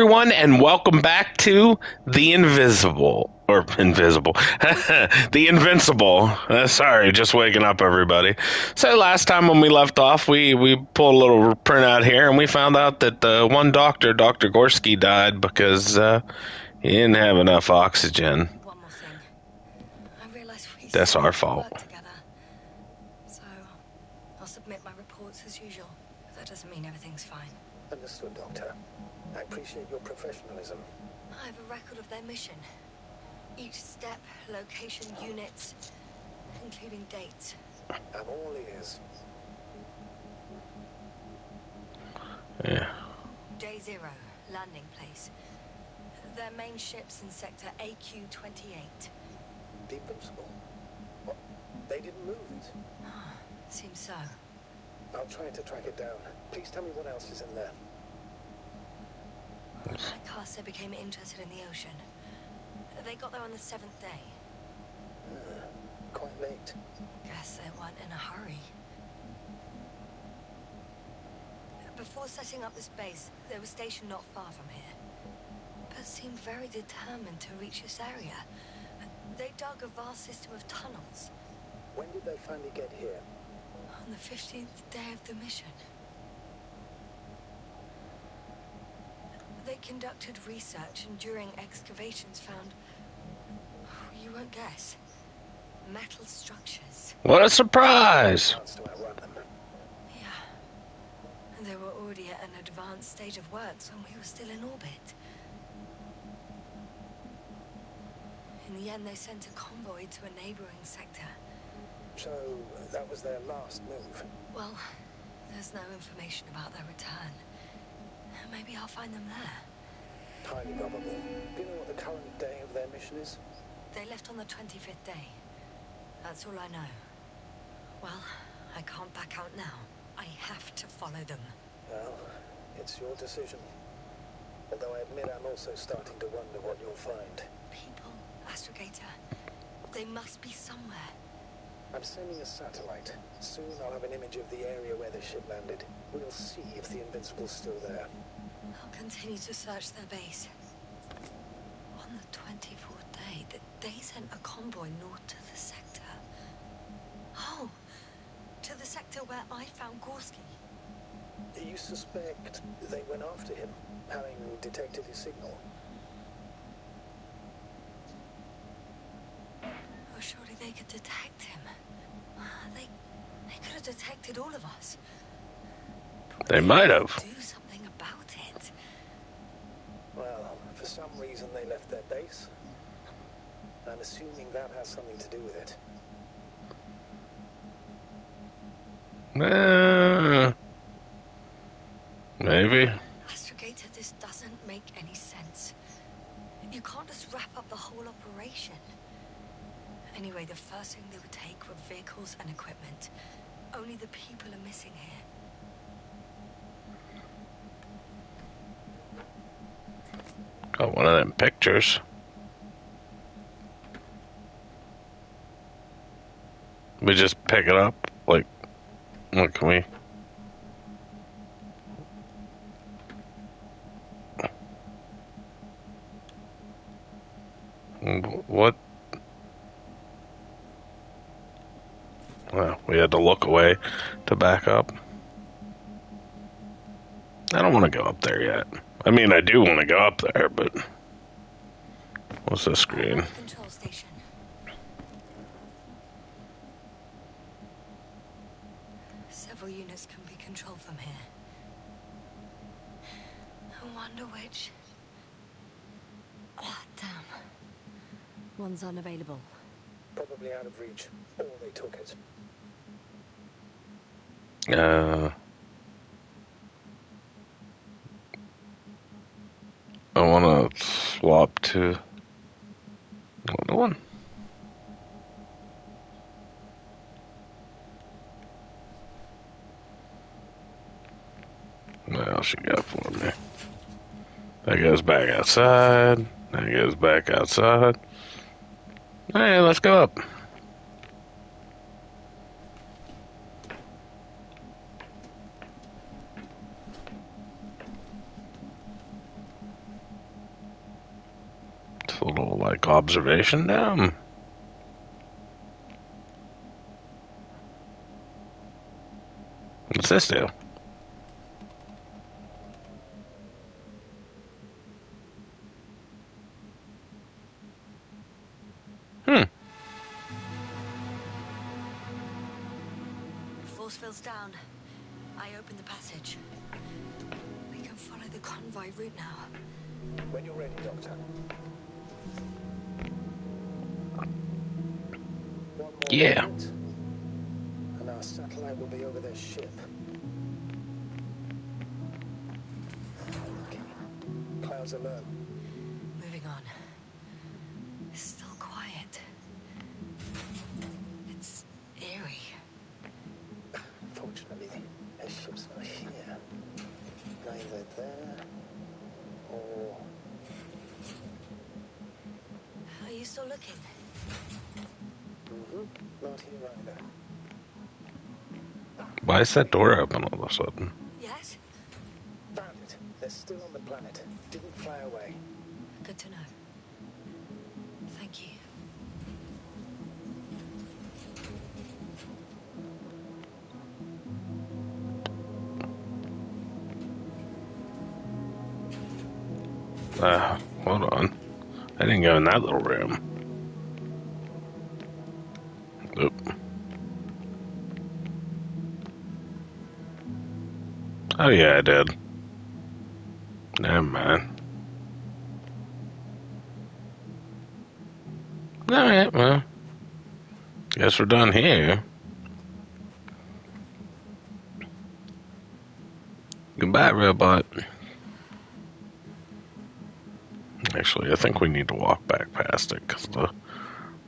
everyone, and welcome back to the Invisible. Or Invisible. The Invincible. Sorry, just waking up, everybody. So last time when we left off, we pulled a little printout here, and we found out that one doctor, Dr. Gorski, died because he didn't have enough oxygen. One more thing. I realize we That's still our have to fault. work together. So, I'll submit my reports as usual. But that doesn't mean everything's fine. Understood, Doctor. I appreciate your professionalism. I have a record of their mission. Each step, location, units, including dates. I'm all ears. Yeah. Day 0, landing place. Their main ship's in sector AQ-28. The Invincible? What? They didn't move it? Seems so. I'll try to track it down. Please tell me what else is in there. My caster became interested in the ocean. They got there on the 7th day. Quite late. Guess they weren't in a hurry. Before setting up this base, they were stationed not far from here, but seemed very determined to reach this area. They dug a vast system of tunnels. When did they finally get here? On the 15th day of the mission. They conducted research and during excavations found, you won't guess, metal structures. What a surprise! Chance to outrun them. Yeah. And they were already at an advanced stage of works when we were still in orbit. In the end, they sent a convoy to a neighboring sector. So, that was their last move. Well, there's no information about their return. Maybe I'll find them there. Highly probable. Do you know what the current day of their mission is? They left on the 25th day. That's all I know. Well, I can't back out now. I have to follow them. Well, it's your decision. Although I admit I'm also starting to wonder what you'll find. People, Astrogator. They must be somewhere. I'm sending a satellite. Soon I'll have an image of the area where the ship landed. We'll see if the Invincible's still there. I'll continue to search their base. On the 24th day, they sent a convoy north to the sector. Oh, to the sector where I found Gorski. You suspect they went after him, having detected his signal? Oh, surely they could detect him. They could have detected all of us. They might have. Do something about it. Well, for some reason they left their base. I'm assuming that has something to do with it. Maybe. Astrogator, this doesn't make any sense. You can't just wrap up the whole operation. Anyway, the first thing they would take were vehicles and equipment. Only the people are missing here. Got one of them pictures. We just pick it up. Like, what can we? What? Well, we had to look away to back up. I don't want to go up there yet. I mean, I do want to go up there, but what's this screen? Control station. Several units can be controlled from here. I wonder which. Oh, damn. One's unavailable. Probably out of reach, or they took it. I want to swap to another one. What else you got for me? That goes back outside. That goes back outside. Hey, let's go up. a little, like, observation dome. What's this do? Force field's down. I opened the passage. We can follow the convoy route now. When you're ready, Doctor. One more Yeah. minute, and our satellite will be over their ship. Okay. Clouds are low. Moving on. Still quiet. It's eerie. Fortunately, their ship's not here. Neither there or... Are you still looking? Not here either. Why is that door open all of a sudden? Yes? Found it. They're still on the planet. Didn't fly away. Good to know. Thank you. Hold on. I didn't go in that little room. Oop. Oh yeah, I did. Never mind. Alright, well. Guess we're done here. Goodbye, robot. Actually, I think we need to walk back past it, because the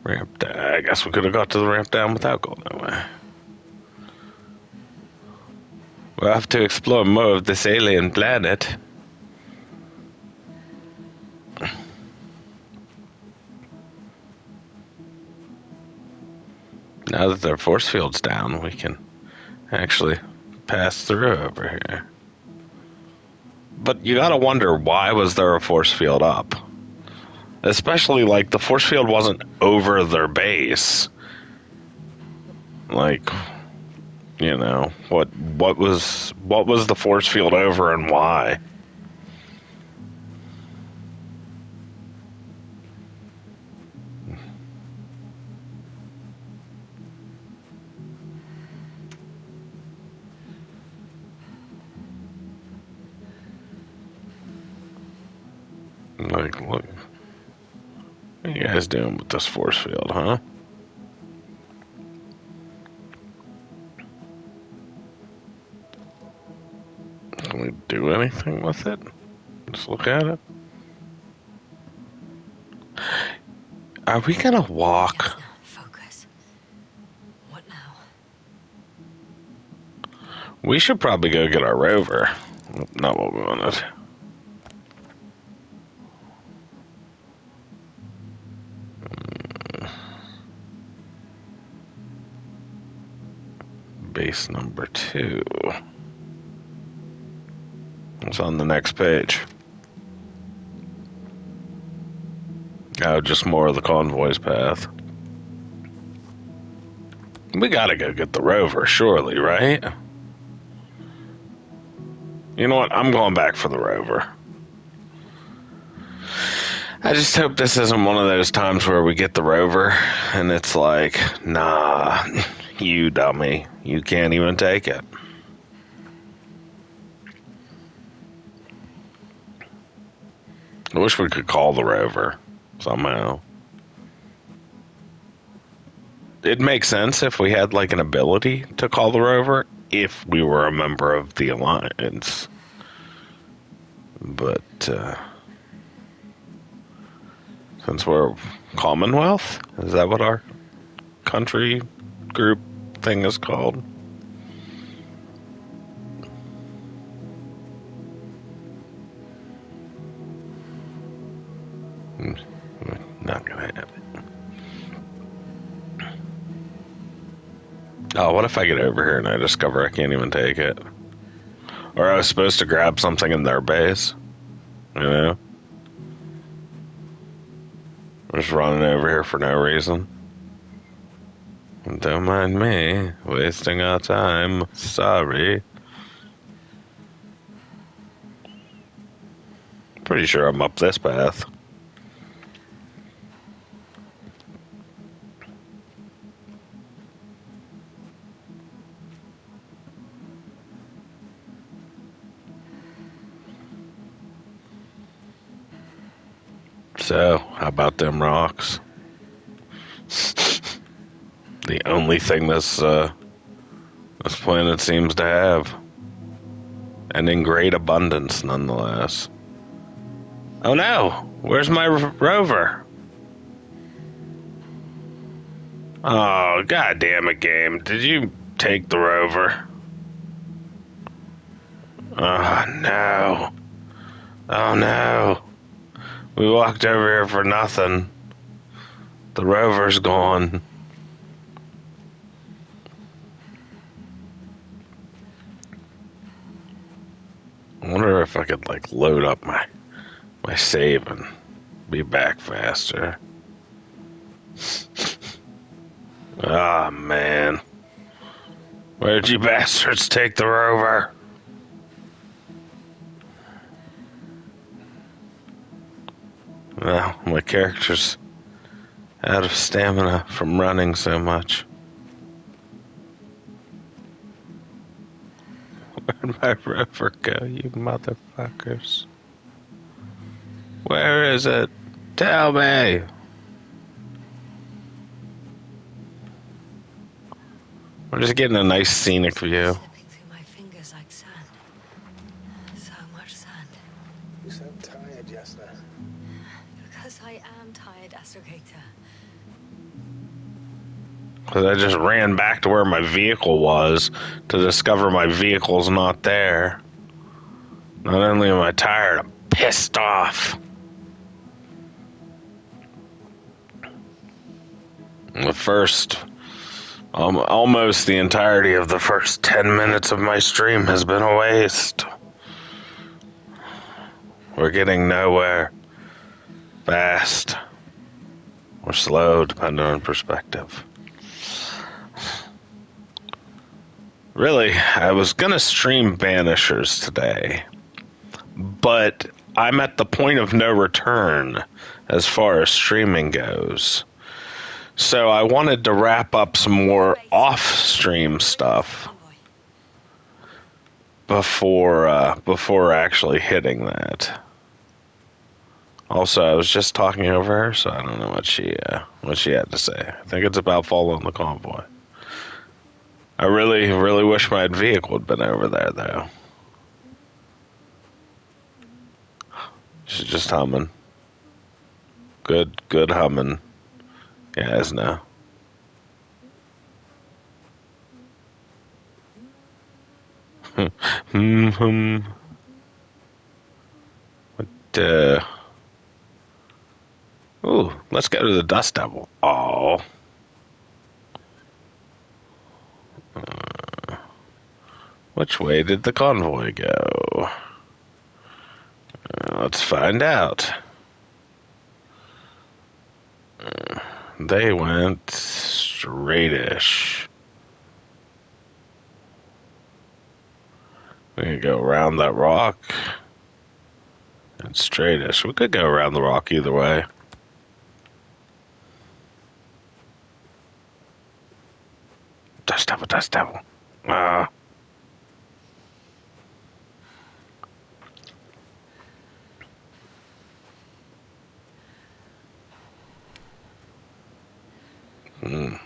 ramp down... I guess we could have got to the ramp down without going that way. We'll have to explore more of this alien planet. Now that their force field's down, we can actually pass through over here. But you gotta wonder, why was there a force field up? Especially, like, the force field wasn't over their base. Like, you know, what was the force field over and why? Like, look. What are you guys doing with this force field, huh? Can we do anything with it? Just look at it. Are we gonna walk? Yes, now, focus. What now? We should probably go get our rover. Not what we wanted. Base number 2. It's on the next page. Oh, just more of the convoy's path. We gotta go get the rover, surely, right? You know what? I'm going back for the rover. I just hope this isn't one of those times where we get the rover and it's like, nah, you dummy. You can't even take it. I wish we could call the rover somehow. It'd make sense if we had, like, an ability to call the rover if we were a member of the Alliance. But, since we're Commonwealth, is that what our country group thing is called? Not gonna have it. Oh, what if I get over here and I discover I can't even take it? Or I was supposed to grab something in their base? You know? Just running over here for no reason. Don't mind me wasting our time. Sorry. Pretty sure I'm up this path. So, how about them rocks? The only thing this planet seems to have. And in great abundance, nonetheless. Oh no! Where's my rover? Oh, god damn it, game. Did you take the rover? Oh no. Oh no. We walked over here for nothing. The rover's gone. I wonder if I could, like, load up my save and be back faster. Ah, man. Where'd you bastards take the rover? Well, my character's out of stamina from running so much. Where'd my rover go, you motherfuckers? Where is it? Tell me! We're just getting a nice scenic view. Slipping through my fingers like sand. So much sand. You sound tired, Jasna. Because I am tired, Astrogator. Because I just ran back to where my vehicle was to discover my vehicle's not there. Not only am I tired, I'm pissed off. Almost the entirety of the first 10 minutes of my stream has been a waste. We're getting nowhere fast or slow, depending on perspective. Really, I was gonna stream Banishers today, but I'm at the point of no return as far as streaming goes. So I wanted to wrap up some more off-stream stuff before actually hitting that. Also, I was just talking over her, so I don't know what she had to say. I think it's about following the convoy. I really, really wish my vehicle had been over there, though. She's just humming. Good humming. Yeah, isn't it? What, ooh, let's go to the Dust Devil. Oh. Which way did the convoy go? Let's find out. They went straightish. We could go around that rock and straightish. We could go around the rock either way. Dust Devil, Dust Devil.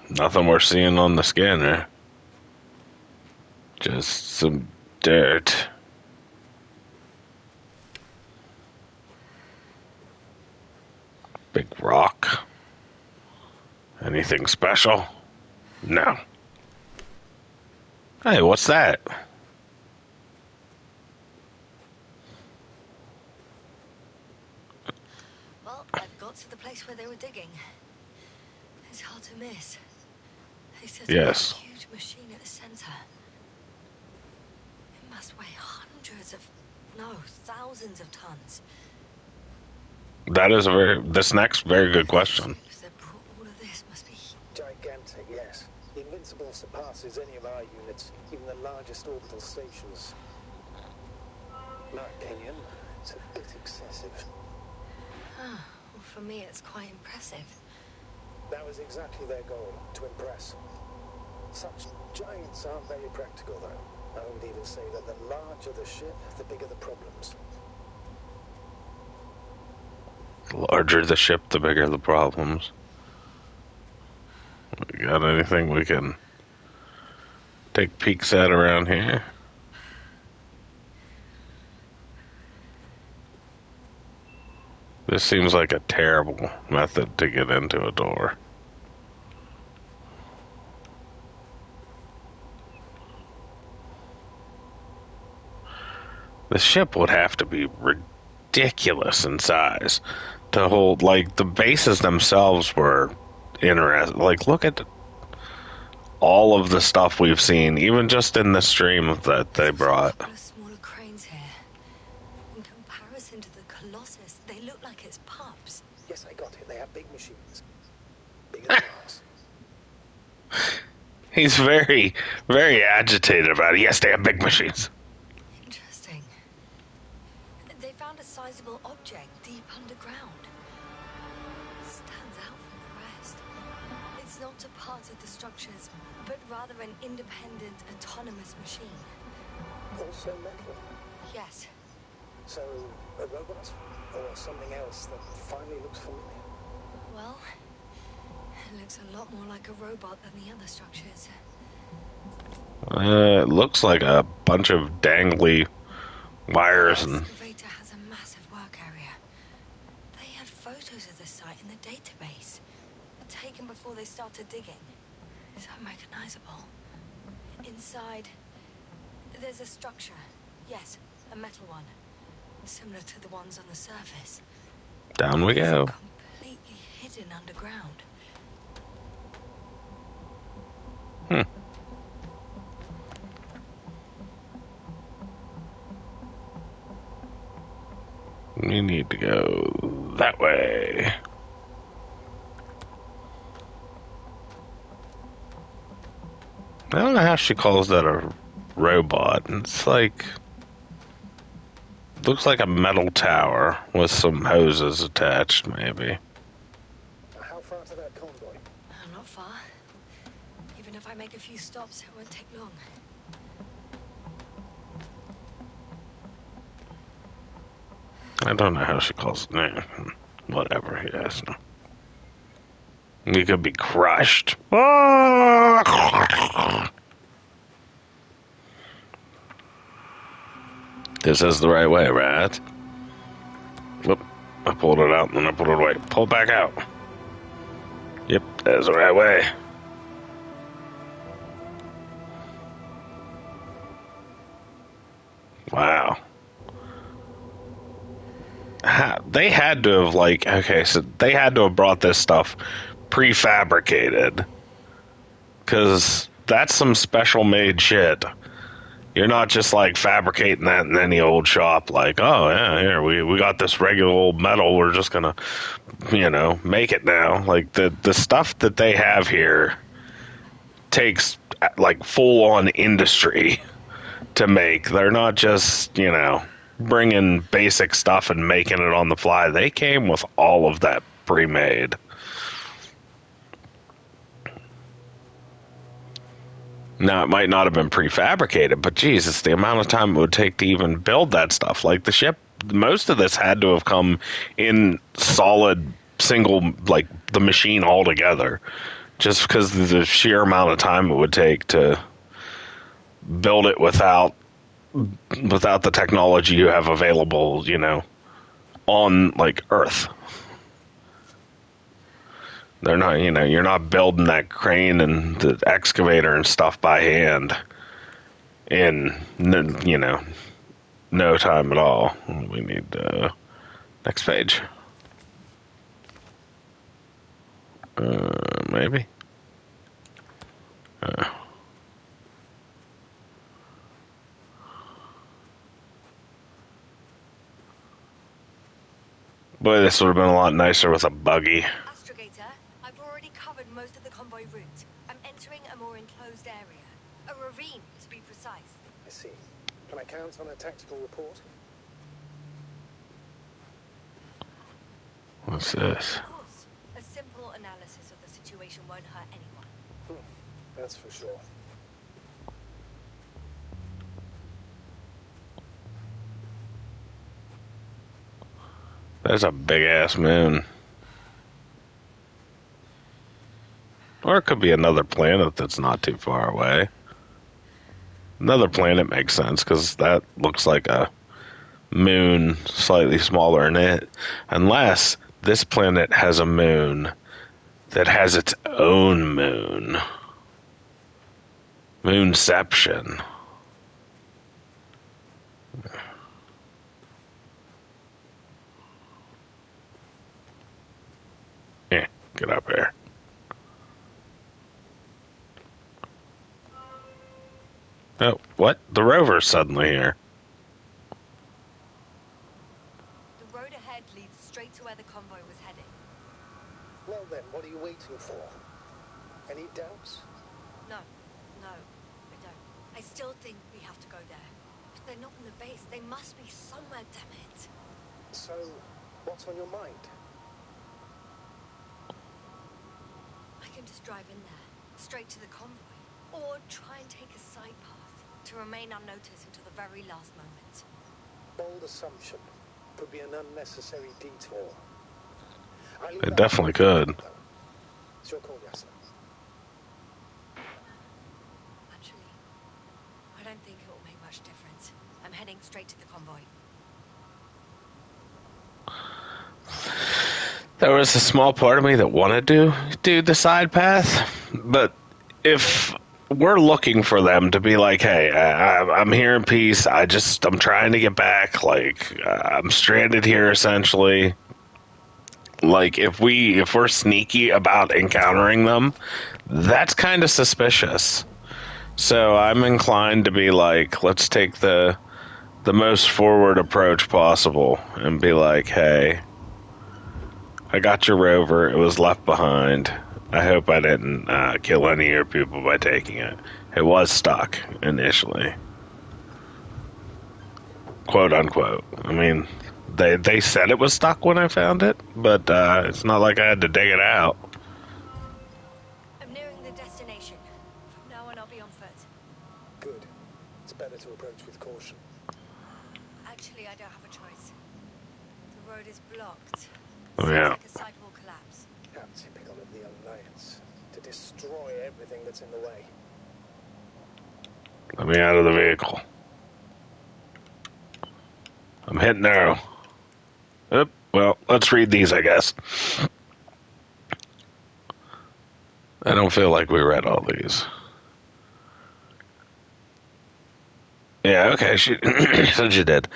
Nothing we're seeing on the scanner. Just some dirt. Big rock. Anything special? No. Hey, what's that? Well, I've got to the place where they were digging. It's hard to miss. They said Yes. a huge machine at the center. It must weigh hundreds of, no, thousands of tons. That is this next very good question. Ships that brought all of this must be... Gigantic, yes. The Invincible surpasses any of our units, even the largest orbital stations. My opinion, it's a bit excessive. Well, for me, it's quite impressive. That was exactly their goal, to impress. Such giants aren't very practical, though. I would even say that the larger the ship, the bigger the problems. The larger the ship, the bigger the problems. We got anything we can take peeks at around here? This seems like a terrible method to get into a door. The ship would have to be ridiculous in size to hold. Like, the bases themselves were interesting. Like, look at all of the stuff we've seen, even just in the stream that they brought. A couple of smaller cranes here. In comparison to the Colossus, they look like it's pups. Yes, I got it. They have big machines. Bigger than ours. He's very, very agitated about it. Yes, they have big machines. Interesting. They found a sizable object deep underground. Stands out from the rest. It's not a part of the structures, but rather an independent, autonomous machine. Also metal. Yes. So, a robot? Or something else that finally looks familiar? Well, it looks a lot more like a robot than the other structures. It looks like a bunch of dangly wires The and... excavator has a massive work area. They had photos of the site in the database, taken before they started digging. It's unrecognizable. Inside, there's a structure. Yes, a metal one. Similar to the ones on the surface. Down we go. Completely hidden underground. We need to go that way. I don't know how she calls that a robot. It's like... looks like a metal tower with some hoses attached, maybe. How far to that convoy? Not far. Even if I make a few stops, it won't take long. I don't know how she calls it. Nah, whatever, yes. You could be crushed. This is the right way, right? Whoop. I pulled it out and then I pulled it away. Pull it back out. Yep, that's the right way. Wow. They had to have, like, okay, so they had to have brought this stuff prefabricated. Because that's some special made shit. You're not just, like, fabricating that in any old shop, like, oh, yeah, here, we got this regular old metal, we're just gonna, make it now. Like, the stuff that they have here takes, like, full-on industry to make. They're not just, bringing basic stuff and making it on the fly. They came with all of that pre-made. Now, it might not have been prefabricated, but Jesus, the amount of time it would take to even build that stuff. Like, the ship, most of this had to have come in solid, single, like, the machine altogether. Just because of the sheer amount of time it would take to build it without the technology you have available, on, like, Earth. They're not, you're not building that crane and the excavator and stuff by hand in, no time at all. We need, next page. Maybe. Boy, this would have been a lot nicer with a buggy. Astrogator, I've already covered most of the convoy route. I'm entering a more enclosed area. A ravine, to be precise. I see. Can I count on a tactical report? What's this? Of course. A simple analysis of the situation won't hurt anyone. That's for sure. There's a big-ass moon. Or it could be another planet that's not too far away. Another planet makes sense, because that looks like a moon slightly smaller than it. Unless this planet has a moon that has its own moon. Moonception. Get up here. Oh, what? The rover's suddenly here. The road ahead leads straight to where the convoy was heading. Well then, what are you waiting for? Any doubts? No, I don't. I still think we have to go there. If they're not in the base, they must be somewhere, damn it. So, what's on your mind? I can just drive in there, straight to the convoy. Or try and take a side path to remain unnoticed until the very last moment. Bold assumption. Could be an unnecessary detour. It definitely could. It's your call, Yasna. Actually, I don't think it will make much difference. I'm heading straight to the convoy. There was a small part of me that wanted to do the side path, but if we're looking for them to be like, hey, I'm here in peace, I'm trying to get back, like, I'm stranded here essentially. Like, if we're sneaky about encountering them, that's kind of suspicious. So I'm inclined to be like, let's take the most forward approach possible and be like, hey, I got your rover. It was left behind. I hope I didn't kill any of your people by taking it. It was stuck initially. Quote unquote. I mean, they said it was stuck when I found it, but it's not like I had to dig it out. I'm nearing the destination. From now on, I'll be on foot. Good. It's better to approach with caution. Actually, I don't have a choice. The road is blocked. Oh, Seems yeah. like a sidewall collapse. How typical of the Alliance. To destroy everything that's in the way. Let me out of the vehicle. I'm hitting arrow. Oop, well, let's read these, I guess. I don't feel like we read all these. Yeah, okay, she said you did.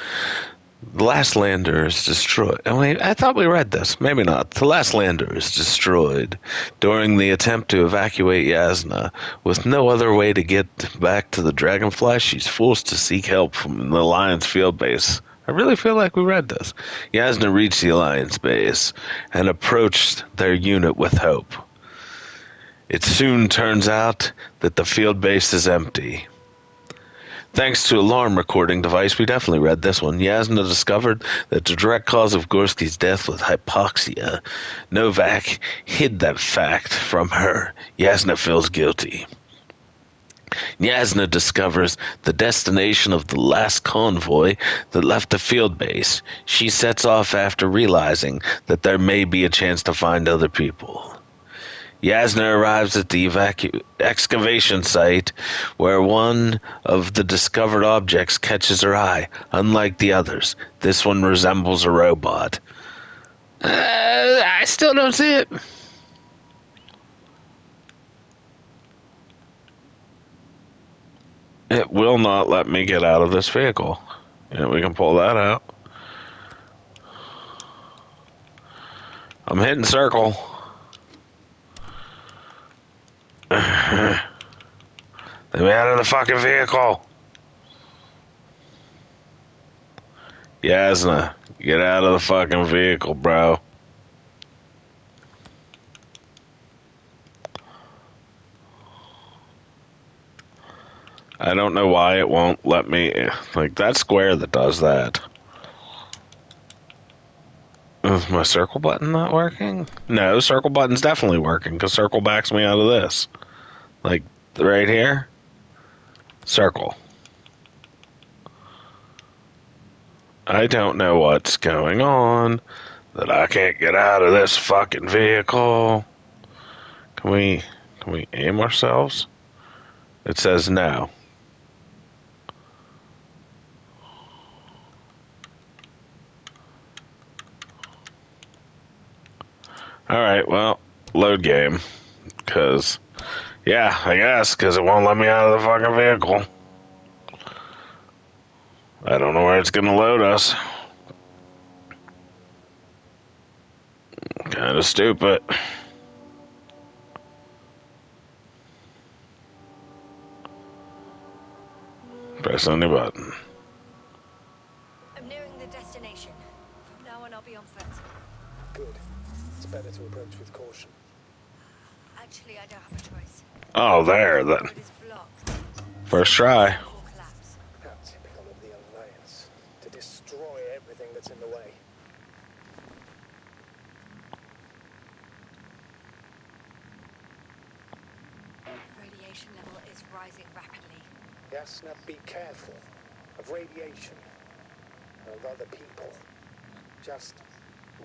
The last lander is destroyed. Oh, wait, I thought we read this. Maybe not. The last lander is destroyed during the attempt to evacuate Yasna. With no other way to get back to the Dragonfly, she's forced to seek help from the Alliance field base. I really feel like we read this. Yasna reached the Alliance base and approached their unit with hope. It soon turns out that the field base is empty. Thanks to alarm recording device, we definitely read this one. Yasna discovered that the direct cause of Gorski's death was hypoxia. Novak hid that fact from her. Yasna feels guilty. Yasna discovers the destination of the last convoy that left the field base. She sets off after realizing that there may be a chance to find other people. Yasna arrives at the excavation site where one of the discovered objects catches her eye. Unlike the others, this one resembles a robot. I still don't see it. It will not let me get out of this vehicle. Yeah, we can pull that out. I'm hitting circle. Let me out of the fucking vehicle. Yasna, Get out of the fucking vehicle, bro. I don't know why it won't let me. Like, that square that does that. Is my circle button not working? No, circle button's definitely working, because circle backs me out of this. Like, right here. Circle. I don't know what's going on. That I can't get out of this fucking vehicle. Can we aim ourselves? It says no. Alright, well, load game. Because, yeah, I guess, because it won't let me out of the fucking vehicle. I don't know where it's going to load us. Kind of stupid. Press any button. I'm nearing the destination. From now on, I'll be on foot. Good. It's better to approach with caution. Actually, I don't have a choice. Oh, there, The then. road is blocked. First try. Will collapse. How typical of the Alliance. To destroy everything that's in the way. Radiation level is rising rapidly. Yes, now be careful of radiation, of other people. Just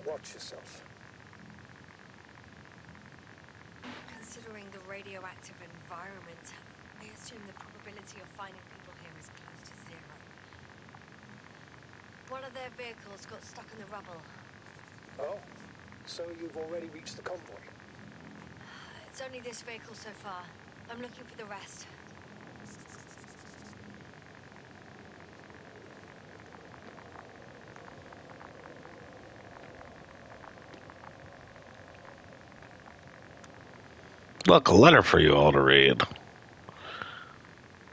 watch yourself. Considering the radioactive environment, I assume the probability of finding people here is close to zero. One of their vehicles got stuck in the rubble. Oh, so you've already reached the convoy? It's only this vehicle so far. I'm looking for the rest. Look, a letter for you all to read.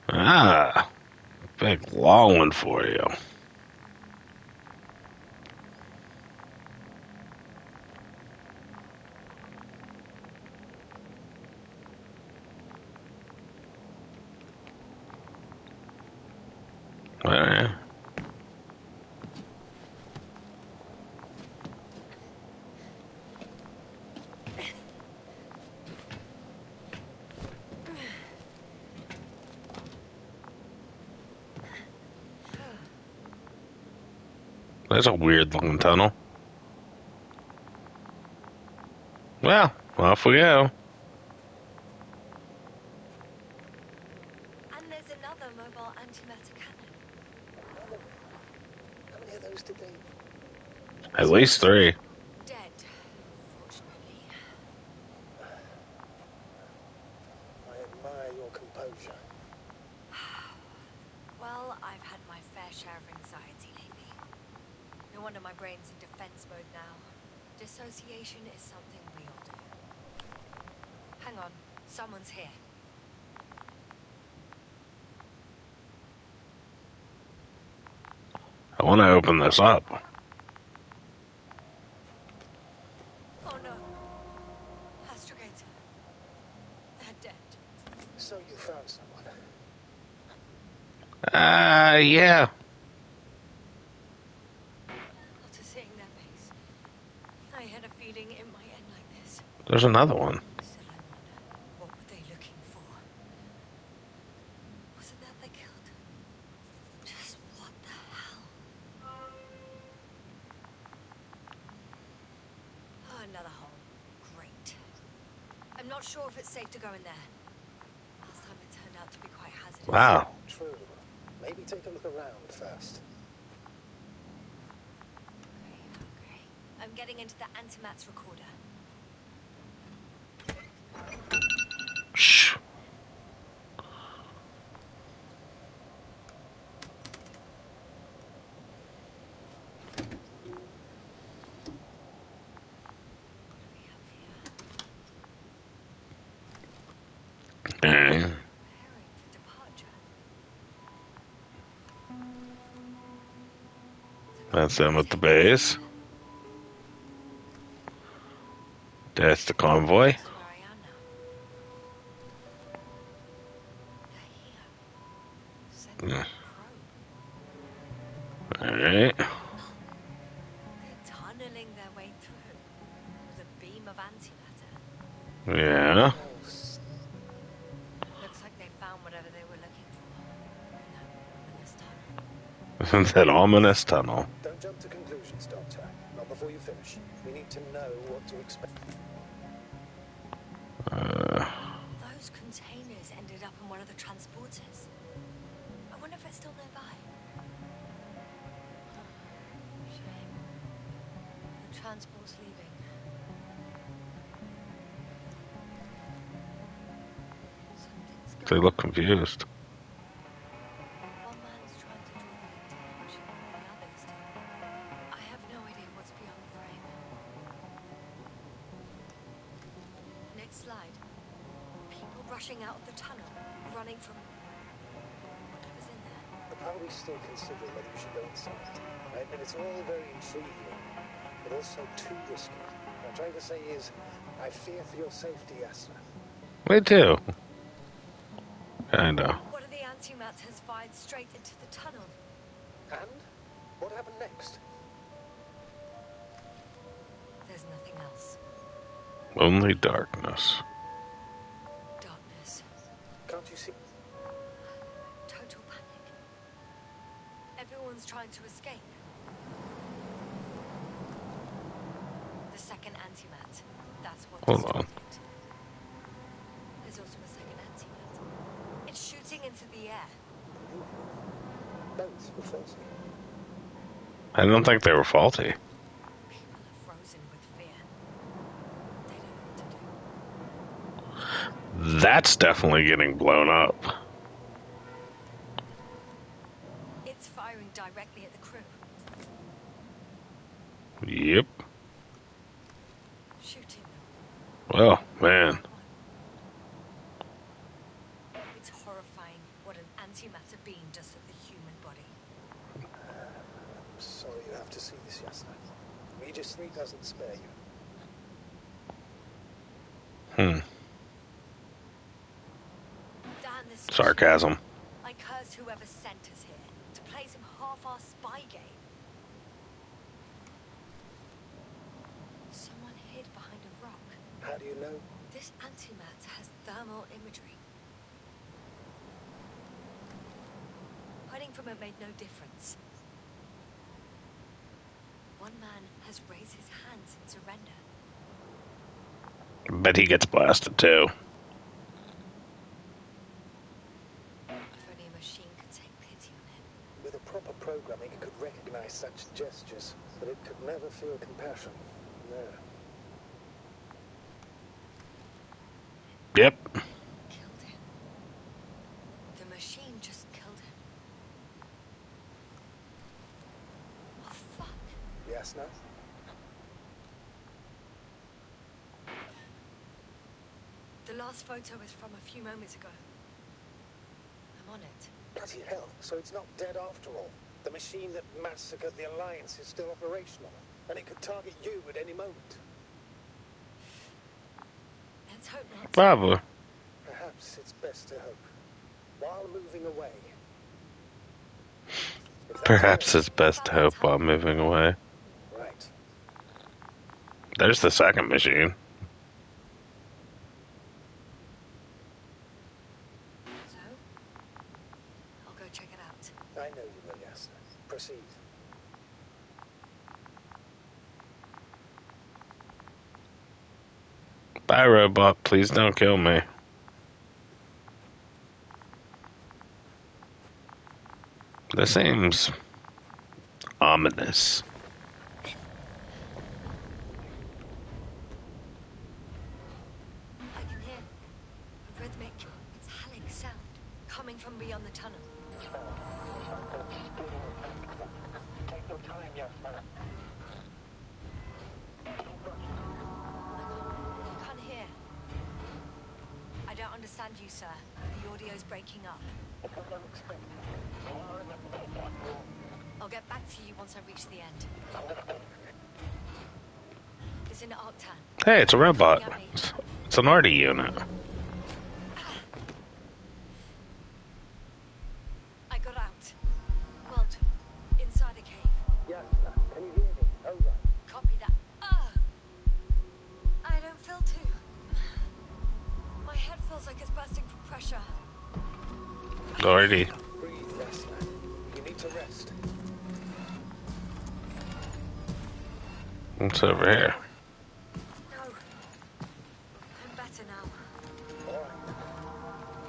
Ah, big long one for you. Alright. That's a weird looking tunnel. Well, off we go. And there's another mobile antimatter cannon. How many of those did they... At least 3. Dead, fortunately. I admire your composure. Well, I've had my fair share of anxiety lately. No wonder my brain's in defense mode now. Dissociation is something we all do. Hang on, someone's here. I want to open this up. Oh no. Astrogator. They're dead. So you found someone. Yeah. After seeing their base, I had a feeling it might end like this. There's another one. Still, I wonder, what were they looking for? Was it that they killed? Just what the hell? Oh, another hole. Great. I'm not sure if it's safe to go in there. Last time it turned out to be quite hazardous. Wow. True. Maybe take a look around first. Okay. I'm getting into the antimat's recorder. Shh. What do we have here? Eh. Preparing for departure. That's them with the base. That's the convoy. Close to where I am now. They're here. Sending a probe. Alright. They're tunneling their way through with a beam of antimatter. Yeah. Looks like they found whatever they were looking for in this tunnel. That ominous tunnel. Don't jump to conclusions, Doctor. Not before you finish. We need to know what to expect. Those containers ended up in one of the transporters. I wonder if they're still nearby. Shame. The transport's leaving. Something's They going look on. confused. One man's trying to draw the attention of the others to. I have no idea what's beyond the frame. Next slide. People rushing out of the tunnel, running from whatever's in there. But are we still considering whether you should go inside? I admit it's all very intriguing, but also too risky. What I'm trying to say is, I fear for your safety, Yasna. Me too. Kinda. One of the antimatters fired straight into the tunnel. And? What happened next? There's nothing else. Only darkness. Darkness. Can't you see? Total panic. Everyone's trying to escape. The second antimat. That's what Hold destroyed on. it. There's also a second antimat. It's shooting into the air. Both were faulty. I don't think they were faulty. People are frozen with fear. They don't know what to do. That's definitely getting blown up. It's firing directly at the crew. Yep. Shooting them. Well, man. It's horrifying what an antimatter beam does to the human body. I'm sorry you have to see this, Yasna. Regis 3 doesn't spare you. Hmm. Damn this Sarcasm. I curse whoever sent us here to play some half-assed spy game. Someone hid behind a rock. How do you know? This antimat has thermal imagery. Hiding from it made no difference. One man has raised his hands in surrender. Bet he gets blasted too. If only a machine could take pity on him. With a proper programming, it could recognize such gestures, but it could never feel compassion. No. Yep. Killed him. The machine just killed him. Oh, fuck. Yasna? The last photo is from a few moments ago. I'm on it. Bloody hell. So it's not dead after all. The machine that massacred the Alliance is still operational, and it could target you at any moment. Let's hope not. Probably. Perhaps it's best to hope. While moving away. If that's Perhaps all, it's best to hope while moving away. right. There's the second machine. So, I'll go check it out. I know you will, Yasna. Proceed. Bye, robot. Please don't kill me. This seems ominous. I can hear a rhythmic, metallic sound coming from beyond the tunnel. Take your time, Yasna. I can't hear. I don't understand you, sir. The audio's breaking up. I'll get back to you once I reach the end. It's in Arctan. Hey, it's a robot. Coming at me. It's an arty unit. I got out. Well, inside a cave. Yeah, can you hear me? Over. Copy that. I don't feel too. My head feels like it's bursting from pressure. Arty. Breathe, Yasna. You need to rest. What's over here? No. I'm better now. All right.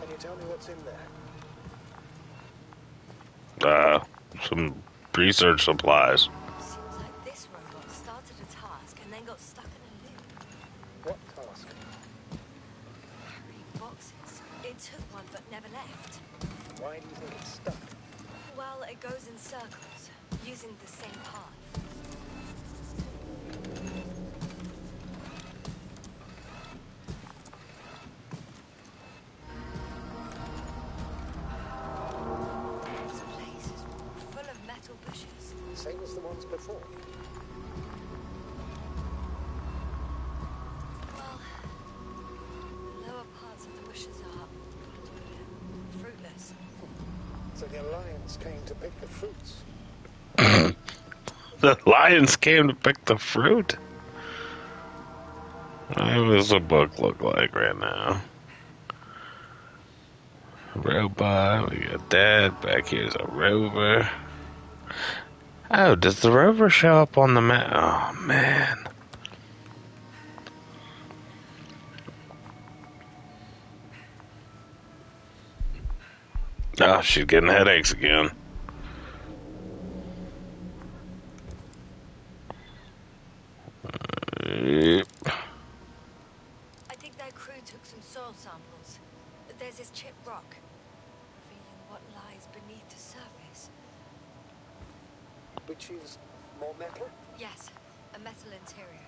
Can you tell me what's in there? Some research supplies. Seems like this robot started a task and then got stuck in a loop. What task? Carrying boxes. It took one but never left. Why do you think it's stuck? Well, it goes in circles, using the same path. This place is full of metal bushes. Same as the ones before. Well, the lower parts of the bushes are fruitless. So the Alliance came to pick the fruits. The lions came to pick the fruit? What does the book look like right now? Robot, we got that. Back here's a rover. Oh, does the rover show up on the map? Oh, man. Oh, she's getting headaches again. Yep. I think their crew took some soil samples. There's this chipped rock, revealing what lies beneath the surface. Which is more metal? Yes, a metal interior.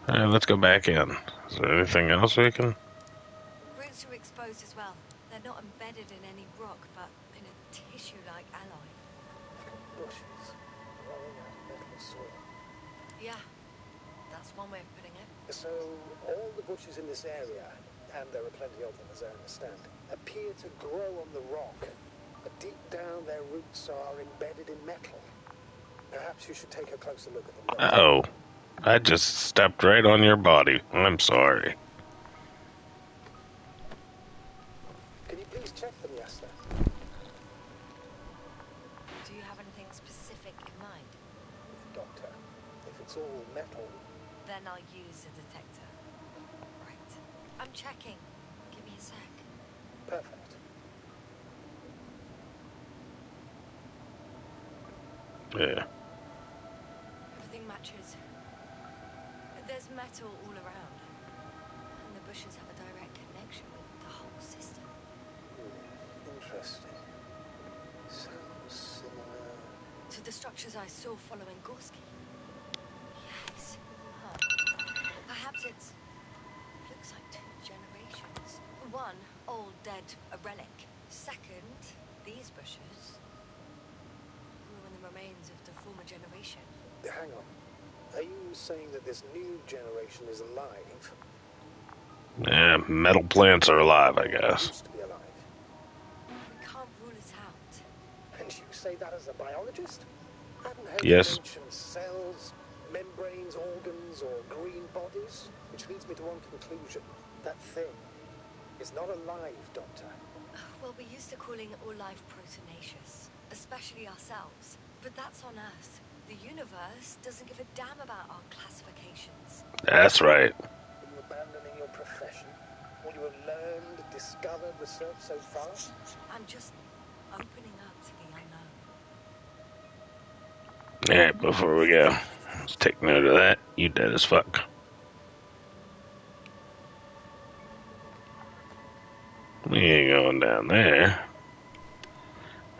All right, let's go back in. Is there anything else we can? Roots are exposed as well. They're not embedded in any rock, but in a tissue-like alloy. Bushes growing out of metal soil. Yeah, that's one way of putting it. So all the bushes in this area, and there are plenty of them as I understand, appear to grow on the rock. But deep down their roots are embedded in metal. Perhaps you should take a closer look at them. Oh, I just stepped right on your body. I'm sorry. Can you please check them, Yasna? Do you have anything specific in mind? Doctor, if it's all metal, Then I'll use a detector. Right. I'm checking. Give me a sec. perfect. Yeah. Everything matches. There's metal all around. And the bushes have a direct connection with the whole system. Interesting. Sounds similar. To the structures I saw following Gorski. Yes. Huh. Perhaps it's... looks like 2 generations. One, old, dead, a relic. Second, these bushes grew in the remains of the former generation. Hang on. Are you saying that this new generation is alive? Yeah, metal plants are alive, I guess. Used to be alive. We can't rule it out. And you say that as a biologist? I haven't heard Yes. you mention cells, membranes, organs, or green bodies, which leads me to one conclusion. That thing is not alive, Doctor. Well, we're used to calling all life proteinaceous, especially ourselves. But that's on Earth. The universe doesn't give a damn about our classifications. That's right. Are you abandoning your profession? All you have learned, discovered, researched so far? I'm just opening up to the unknown. Alright, before we go, let's take note of that. You dead as fuck. We ain't going down there.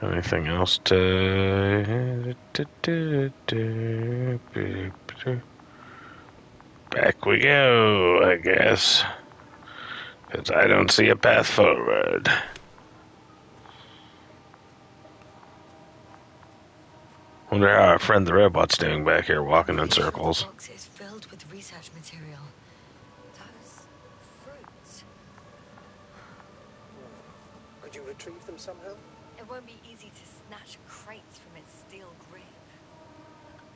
Anything else to... Back we go, I guess. Because I don't see a path forward. Wonder how our friend the robot's doing back here, walking in circles. The box is filled with research material. Those fruits. Could you retrieve them somehow? It won't be easy to snatch crates from its steel grip.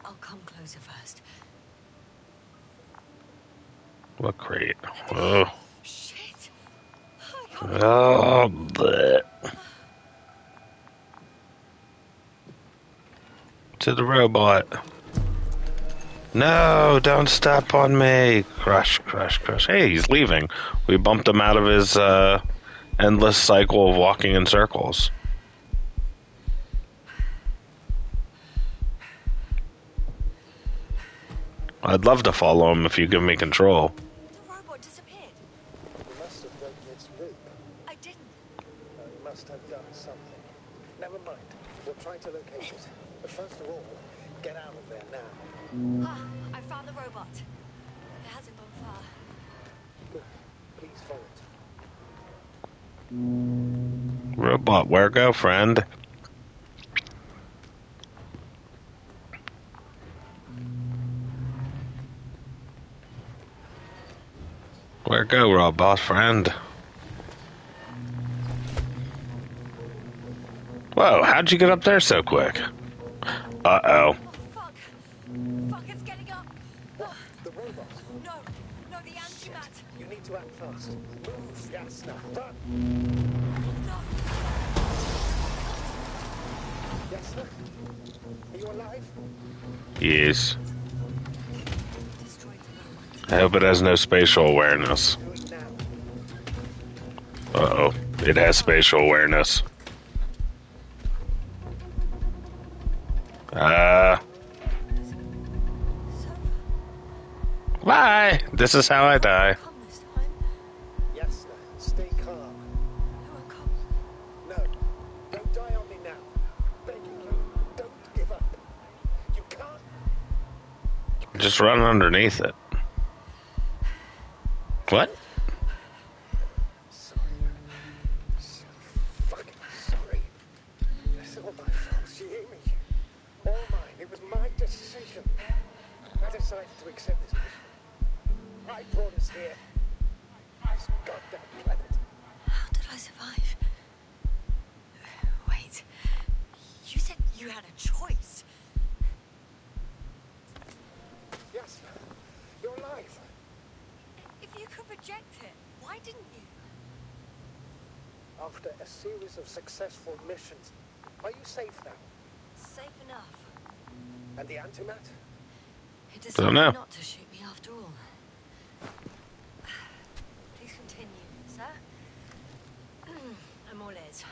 I'll come closer first. What crate? Oh. Shit! Oh, bleh. To the robot. No, don't step on me. Crush, crush, crush. Hey, he's leaving. We bumped him out of his endless cycle of walking in circles. I'd love to follow him if you give me control. The robot disappeared. You must have broken its loop. I didn't. You must have done something. Never mind. We'll try to locate it. But first of all, get out of there now. Ah, I found the robot. It hasn't gone far. Good. Please follow it. Robot, where go, friend? Where go, robot friend? Whoa, how'd you get up there so quick? Uh-oh. Oh, fuck. Fuck, it's getting up. What? The robot? No, no, the antimat. You need to act fast. Move, Yasna. Done. No. Yasna? Are you alive? Yes. Destroyed the robot. I hope it has no spatial awareness. Do it now. Uh-oh. It has spatial awareness. So, Bye! This is how I die. come this time. Yasna, stay calm. I won't come. No, don't die on me now. Begging you, don't give up. You can't. Just run underneath it. What? Sorry. So fucking sorry. It's all my fault. You hear me? All mine. It was my decision. I decided to accept this mission. I brought us here. This goddamn planet. How did I survive? Wait. You said you had a choice. Yes, you're alive. If you could reject it, why didn't you? After a series of successful missions, are you safe now? Safe enough. And the antimat? It Don't decided know. not to shoot me after all. Please continue, sir. I'm all ears.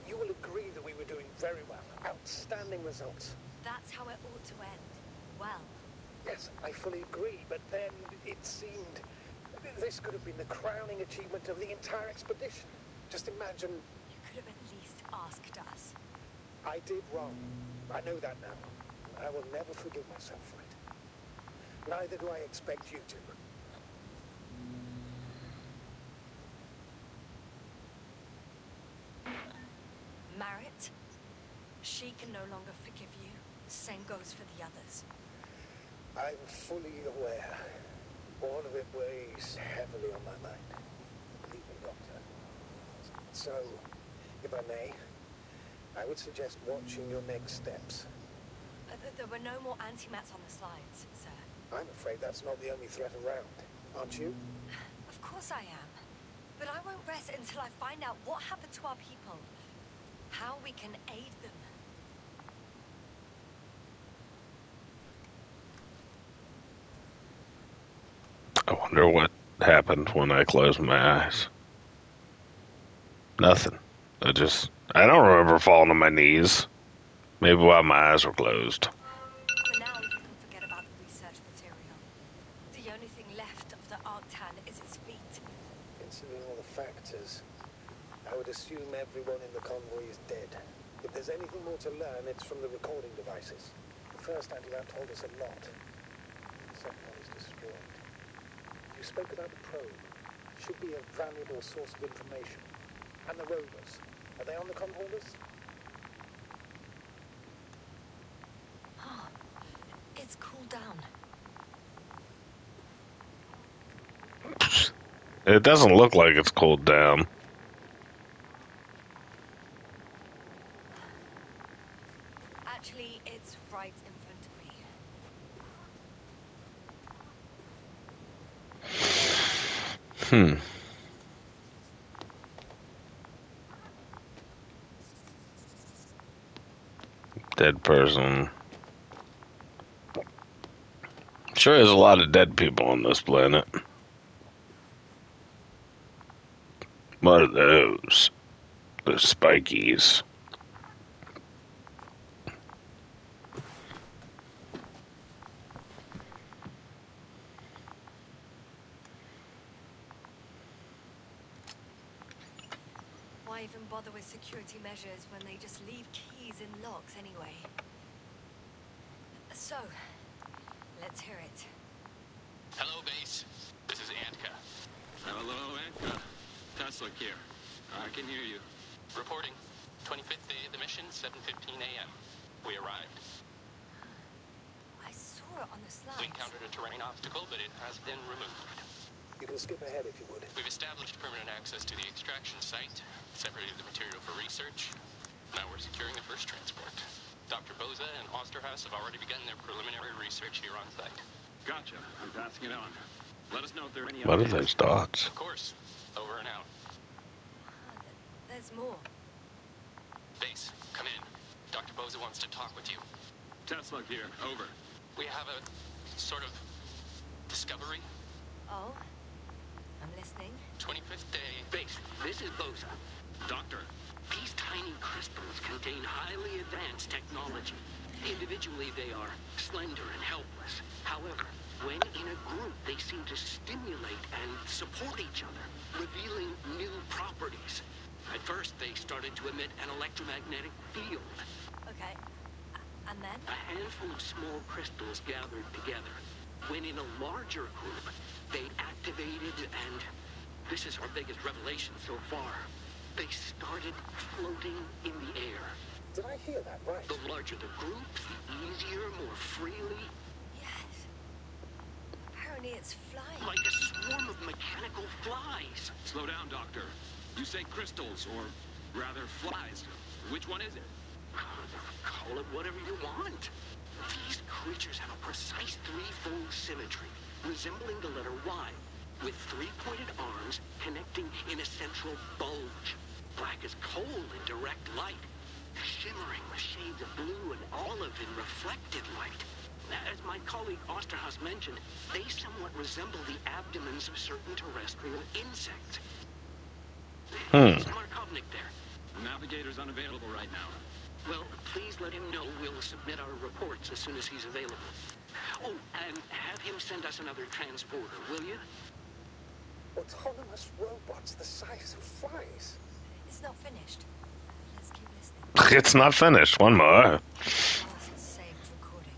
You will agree that we were doing very well. Outstanding results. That's how it ought to end. Well, Yes, I fully agree, but then it seemed this could have been the crowning achievement of the entire expedition. Just imagine. you could have at least asked us. I did wrong. I know that now. I will never forgive myself for it. Neither do I expect you to. Marriott, she can no longer forgive you. Same goes for the others. I'm fully aware. All of it weighs heavily on my mind. Believe me, Doctor. So, if I may, I would suggest watching your next steps. There were no more antimats on the slides, sir. I'm afraid that's not the only threat around, aren't you? Of course I am. But I won't rest until I find out what happened to our people. How we can aid them. I wonder what happened when I closed my eyes. Nothing. I don't remember falling on my knees. Maybe while my eyes were closed. For now, you can forget about the research material. The only thing left of the Arctan is its feet. Considering all the factors, I would assume everyone in the convoy is dead. If there's anything more to learn, it's from the recording devices. The first antidote told us a lot. The second one is destroyed. You spoke about the probe. Should be a valuable source of information. And the rovers. Are they on the comm holders? Oh, it's cooled down. It doesn't look like it's cooled down. Actually, it's right in front of me. Dead person. Sure is a lot of dead people on this planet. What are those? The spikies. Why even bother with security measures when they just leave keys in locks anyway? So, let's hear it. Hello, base. This is Antka. Hello, Antka. Tesla here. I can hear you. Reporting. 25th day of the mission, 7:15 a.m. We arrived. I saw it on the slides. We encountered a terrain obstacle, but it has been removed. You can skip ahead if you would. We've established permanent access to the extraction site, separated the material for research. Now we're securing the first transport. Dr. Boza and Osterhaus have already begun their preliminary research here on site. Gotcha. I'm passing it on. Let us know if there are any What are those dots? Of course. Over and out. There's more. Base, come in. Dr. Boza wants to talk with you. Tesla here. Over. We have a sort of discovery. Oh? I'm listening. 25th day. Base, this is Boza. Doctor, these tiny crystals contain highly advanced technology. Individually, they are slender and helpless. However, when in a group, they seem to stimulate and support each other, revealing new properties. At first, they started to emit an electromagnetic field. Okay. And then? A handful of small crystals gathered together. When in a larger group, they activated and... this is our biggest revelation so far. They started floating in the air. Did I hear that right? The larger the group, the easier, more freely. Yes. Apparently it's flying. Like a swarm of mechanical flies. Slow down, Doctor. You say crystals, or rather flies. Which one is it? Call it whatever you want. These creatures have a precise threefold symmetry, resembling the letter Y, with three-pointed arms connecting in a central bulge. Black as coal in direct light, shimmering with shades of blue and olive in reflected light. As my colleague Osterhaus mentioned, they somewhat resemble the abdomens of certain terrestrial insects. Is Markovnik there? Navigator's unavailable right now. Well, please let him know we'll submit our reports as soon as he's available. Oh, and have him send us another transporter, will you? Autonomous robots the size of flies. It's not finished. Let's keep listening. It's not finished. One more. Last saved recording.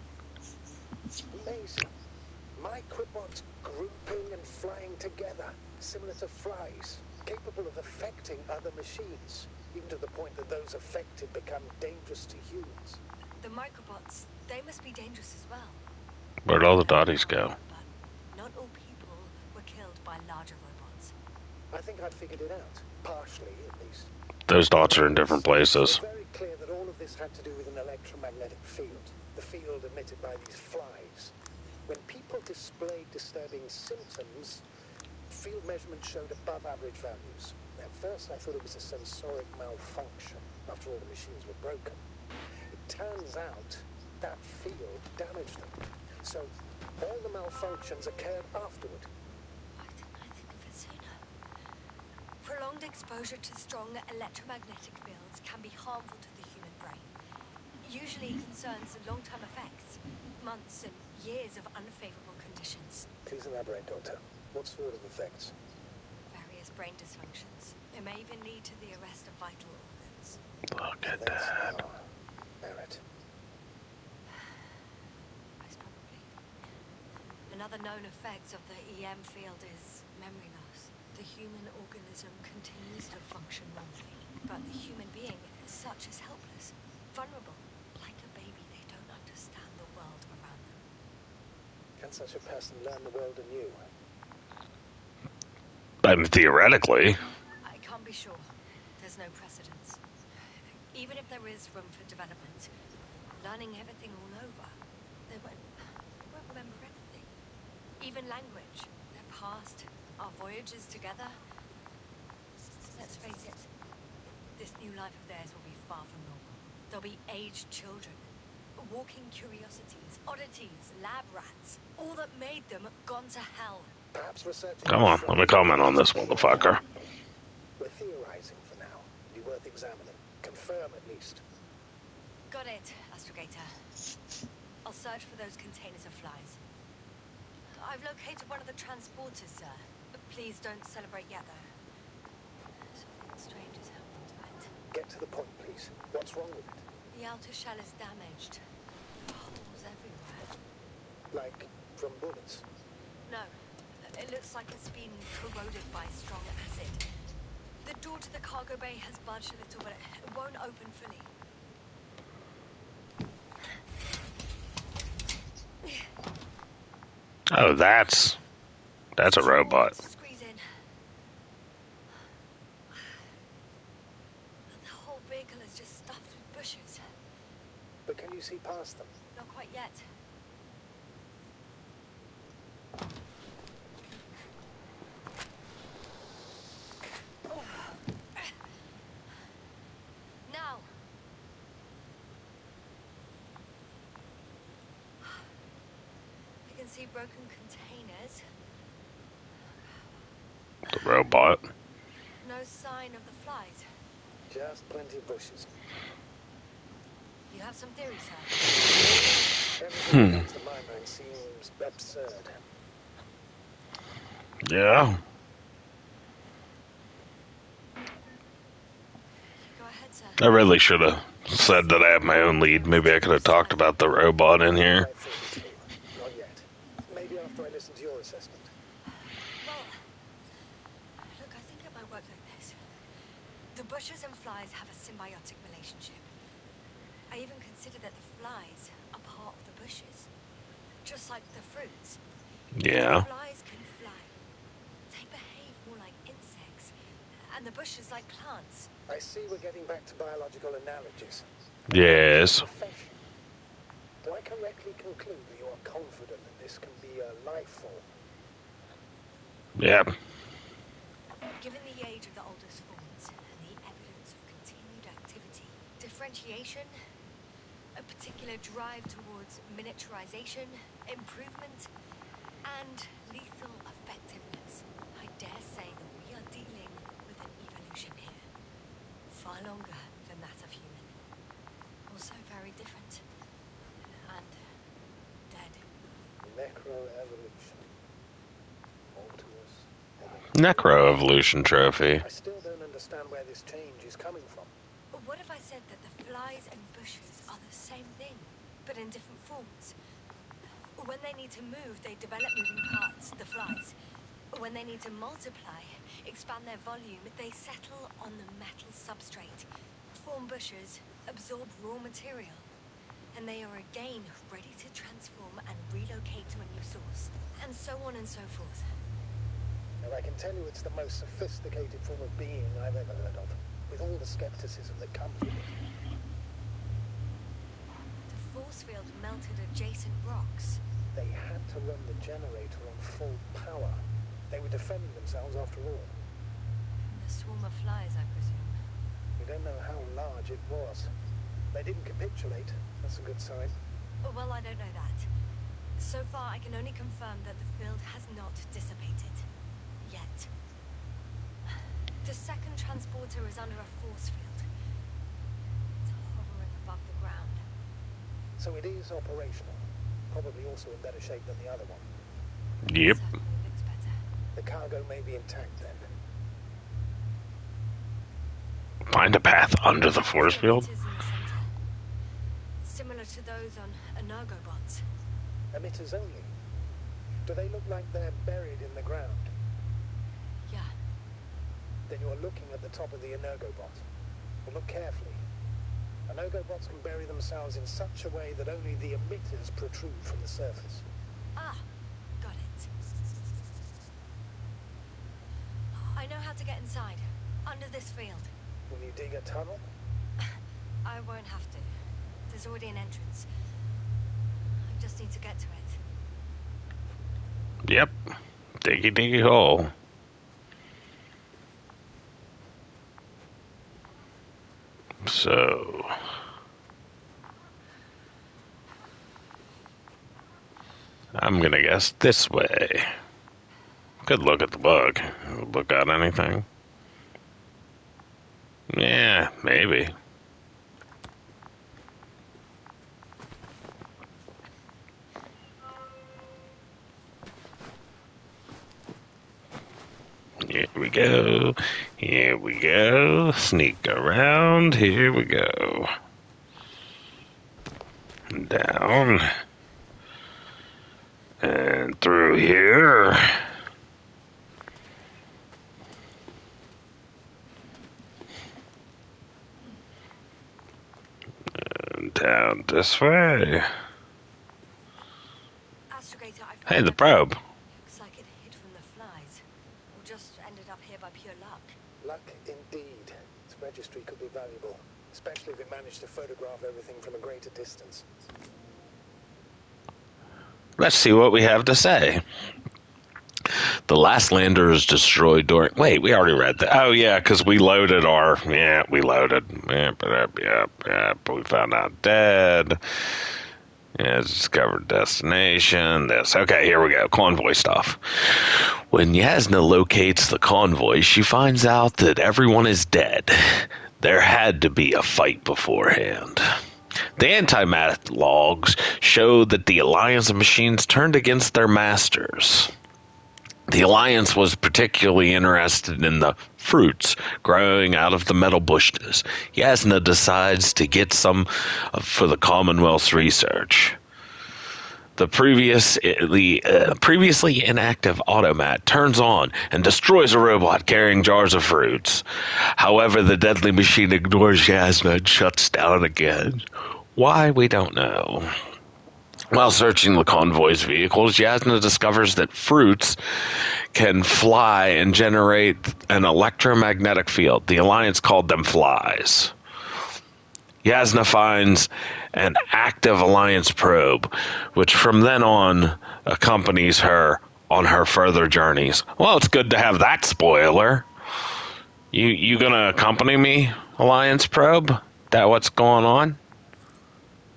Amazing. Microbots grouping and flying together, similar to flies, capable of affecting other machines, even to the point that those affected become dangerous to humans. The microbots, they must be dangerous as well. Where'd all the dotties go? But not all people were killed by larger robots. I think I'd figured it out, partially at least. Those dots are in different places. It's very clear that all of this had to do with an electromagnetic field, the field emitted by these flies. When people displayed disturbing symptoms, field measurements showed above average values. At first I thought it was a sensoric malfunction. After all, the machines were broken. It turns out that field damaged them. So all the malfunctions occurred afterward. Why didn't I think of it sooner? Prolonged exposure to strong electromagnetic fields can be harmful to the human brain. Usually concerns long-term effects, months and years of unfavorable conditions. Please elaborate, Doctor. What sort of effects? Various brain dysfunctions. It may even lead to the arrest of vital organs. Look at That's that. merit. Most probably. Another known effect of the EM field is memory loss. The human organism continues to function normally, but the human being as such is helpless, vulnerable. Like a baby, they don't understand the world around them. Can such a person learn the world anew? I mean, theoretically. I can't be sure. There's no precedence. Even if there is room for development, learning everything all over, they won't remember anything. Even language, their past, our voyages together. Let's face it, this new life of theirs will be far from normal. They'll be aged children, walking curiosities, oddities, lab rats. All that made them gone to hell. Perhaps research. Come on, let me comment on this motherfucker. We're theorizing for now. Be worth examining. Confirm at least. Got it, Astrogator. I'll search for those containers of flies. I've located one of the transporters, sir. Please don't celebrate yet, though. Something strange has happened to it. Get to the point, please. What's wrong with it? The outer shell is damaged. There are holes everywhere. Like from bullets? No. It looks like it's been corroded by strong acid. The door to the cargo bay has budged a little, but it won't open fully. Oh, that's a robot. Squeeze in. The whole vehicle is just stuffed with bushes. But can you see past them? Not quite yet. Now. I can see broken containers. The robot. No sign of the flies. Just plenty of bushes. You have some theories, sir? Everything that comes to my mind seems absurd. Yeah. Go ahead, sir. I really should have said that I have my own lead. Maybe I could have talked about the robot in here. Not yet. Maybe after I listen to your assessment. Well, look, I think it might work like this. The bushes and flies have a symbiotic relationship. I even consider that the flies are part of the bushes. Just like the fruits. Yeah. The flies can fly. They behave more like insects. And the bushes like plants. I see we're getting back to biological analogies. Yes. Profession. Do I correctly conclude that you are confident that this can be a life form? Yep. Given the age of the oldest forms and the evidence of continued activity, differentiation, a particular drive towards miniaturization, improvement, and lethal effectiveness, I dare say that we are dealing with an evolution here. Far longer than that of human. Also very different. And dead. Necroevolution. Mortuus evolution. Necroevolution trophy. I still don't understand where this change is coming from. What if I said that the flies and bushes are the same thing, but in different forms? When they need to move, they develop moving parts, the flies. When they need to multiply, expand their volume, they settle on the metal substrate, form bushes, absorb raw material, and they are again ready to transform and relocate to a new source, and so on and so forth. And I can tell you it's the most sophisticated form of being I've ever heard of, with all the skepticism that comes with it. The force field melted adjacent rocks. They had to run the generator on full power. They were defending themselves after all. From the swarm of flies, I presume. We don't know how large it was. They didn't capitulate. That's a good sign. Oh, well, I don't know that. So far, I can only confirm that the field has not dissipated. Yet. The second transporter is under a force field. It's hovering above the ground. So it is operational. Probably also in better shape than the other one. Yep. Certainly looks better. The cargo may be intact then. Find a path under the force field. Emitters in the center. Similar to those on Energobots. Emitters only. Do they look like they're buried in the ground? Yeah. then you're looking at the top of the Energobot. Well, look carefully. Energobots can bury themselves in such a way that only the emitters protrude from the surface. Ah, got it. I know how to get inside. Under this field. Will you dig a tunnel? I won't have to. There's already an entrance. I just need to get to it. Yep. Diggy diggy hole. So... I'm gonna guess this way. Good look at the book. Look out anything? Yeah, maybe. Here we go. Here we go. Sneak around. Here we go. Down. And through here. And down this way. Astrogator, I Hey, the probe. Looks like it hid from the flies. Or just ended up here by pure luck. Luck indeed. Its registry could be valuable, especially if it managed to photograph everything from a greater distance. Let's see what we have to say. The last lander is destroyed during... Wait, we already read that. Oh, yeah, because we loaded our... Yeah, we loaded. Yeah, we found out dead. Yeah, discovered destination. This. Okay, here we go. Convoy stuff. When Yasna locates the convoy, she finds out that everyone is dead. There had to be a fight beforehand. The anti-math logs show that the Alliance of Machines turned against their masters. The Alliance was particularly interested in the fruits growing out of the metal bushes. Yasna decides to get some for the Commonwealth's research. The previously inactive automat turns on and destroys a robot carrying jars of fruits. However, the deadly machine ignores Yasna and shuts down again. Why, we don't know. While searching the convoy's vehicles, Yasna discovers that fruits can fly and generate an electromagnetic field. The Alliance called them flies. Yasna finds an active Alliance probe, which from then on accompanies her on her further journeys. Well, it's good to have that spoiler. You gonna accompany me, Alliance probe? That what's going on?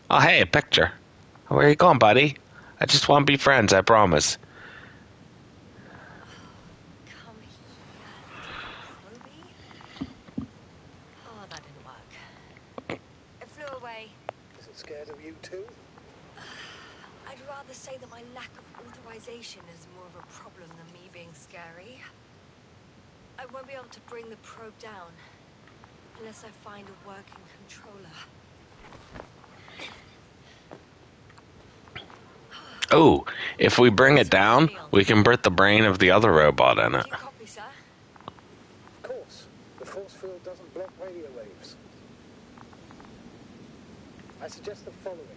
Oh, hey, a picture. Where are you going, buddy? I just want to be friends, I promise. Come here, Ruby. Oh, that didn't work. It flew away. Is it scared of you too? I'd rather say that my lack of authorization is more of a problem than me being scary. I won't be able to bring the probe down unless I find a working controller. Oh, if we bring it down, we can put the brain of the other robot in it. Do you copy, sir? Of course. The force field doesn't block radio waves. I suggest the following.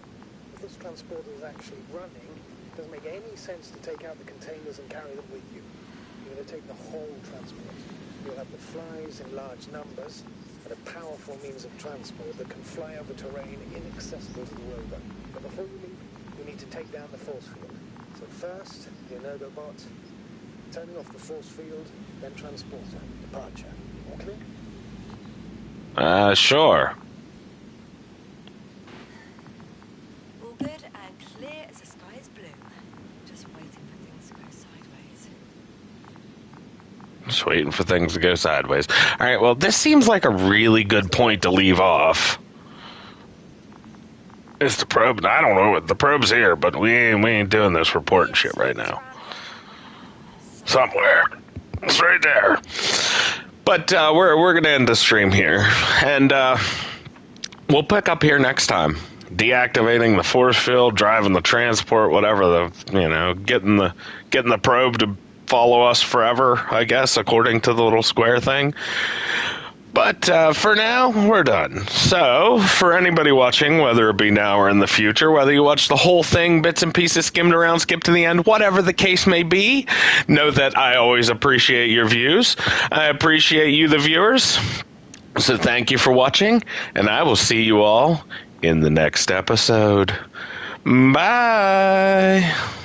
If this transporter is actually running, it doesn't make any sense to take out the containers and carry them with you. You're going to take the whole transport. You'll have the flies in large numbers, and a powerful means of transport that can fly over terrain inaccessible to the rover. But before you leave, you need to take down the force field. So first, the Energobot, turning off the force field, then transporter, departure. All clear? Sure. All good and clear as the sky is blue. Just waiting for things to go sideways. Just waiting for things to go sideways. All right, well, this seems like a really good point to leave off. It's the probe. I don't know what the probe's here, but we ain't doing this reporting shit right now. Somewhere. It's right there. But we're gonna end the stream here, and we'll pick up here next time. Deactivating the force field, driving the transport, whatever getting the probe to follow us forever, I guess, according to the little square thing. But for now, we're done. So, for anybody watching, whether it be now or in the future, whether you watch the whole thing, bits and pieces, skimmed around, skip to the end, whatever the case may be, know that I always appreciate your views. I appreciate you, the viewers. So thank you for watching, and I will see you all in the next episode. Bye!